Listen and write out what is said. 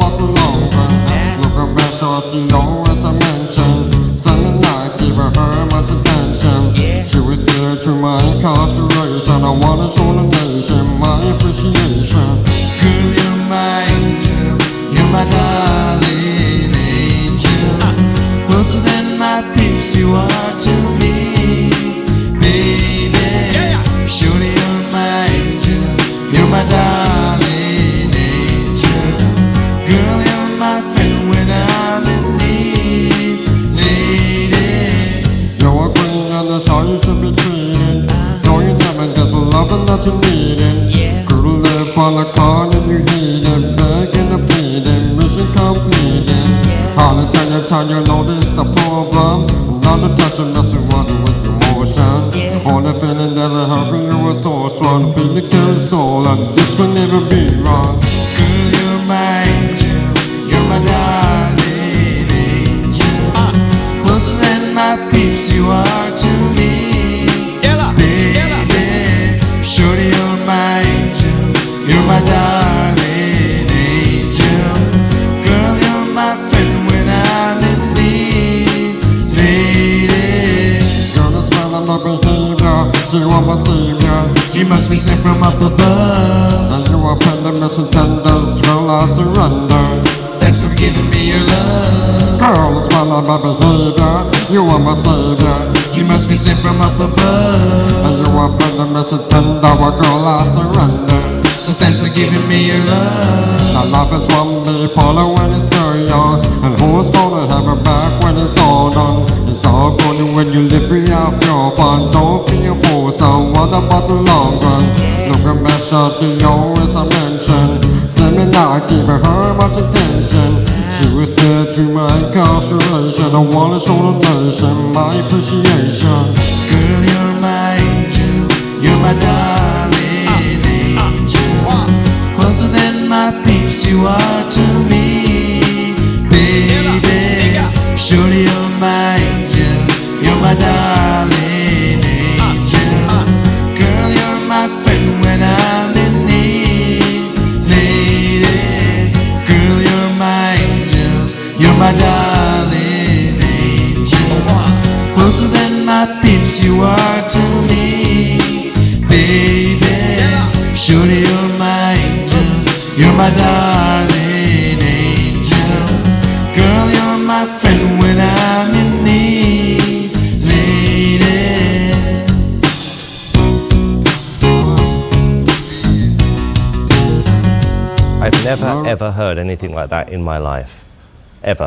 about the long run. Looking back at the as I mentioned, Sunday night gave her much attention. She was there to my incarceration. I wanna show the nation my appreciation. Girl, you're my angel, you're my darling angel. Closer than my peeps you are to me, baby. Surely you're my angel, you're my darling angel. Girl, you're my friend when I'm in need, lady. You're a queen and that's how you should be treated. No, you never get the loving that you needed. Girl, live on the corner you needed, begging and pleading, mission completed. All the second time you notice the problem, another touch and messing with emotion. All the feeling that I have when you were so strong, feel the carry soul, and this could never be wrong. Girl, you're my angel, you're my darling angel. Closer than my peeps you are to me, baby. Surely you're my angel, you're my darling angel. Girl, you're my friend when I'm in need, lady. Girl, the smell of my behavior, she was my savior. You must be sent from up above. And you are penniless and tender, girl, I surrender. Thanks for giving me your love. Girl, the smell of my behavior, you are my savior. You must be sent from up above. And you are penniless and tender, girl, I surrender. So thanks for giving me your love. Now love is one bipolar when it's still young, and who's gonna have her back when it's all done? It's all good when you live free off your fun. Don't feel forced, so what about the long run? Looking back at the as I mentioned, seminar giving her much attention. She was there to my incarceration. I wanna show the nation my appreciation. Girl, you're my angel, you're my darling angel. Closer than my peeps you are to me, baby. Surely you're my angel, you're my darling angel. Girl, you're my friend when I'm in need, lady. Girl, you're my angel, you're my darling angel. Closer than my peeps you are to me, baby. Surely you're my angel, you're my darling angel. Girl, you're my friend when I'm in need, lady. I've never ever heard anything like that in my life. Ever.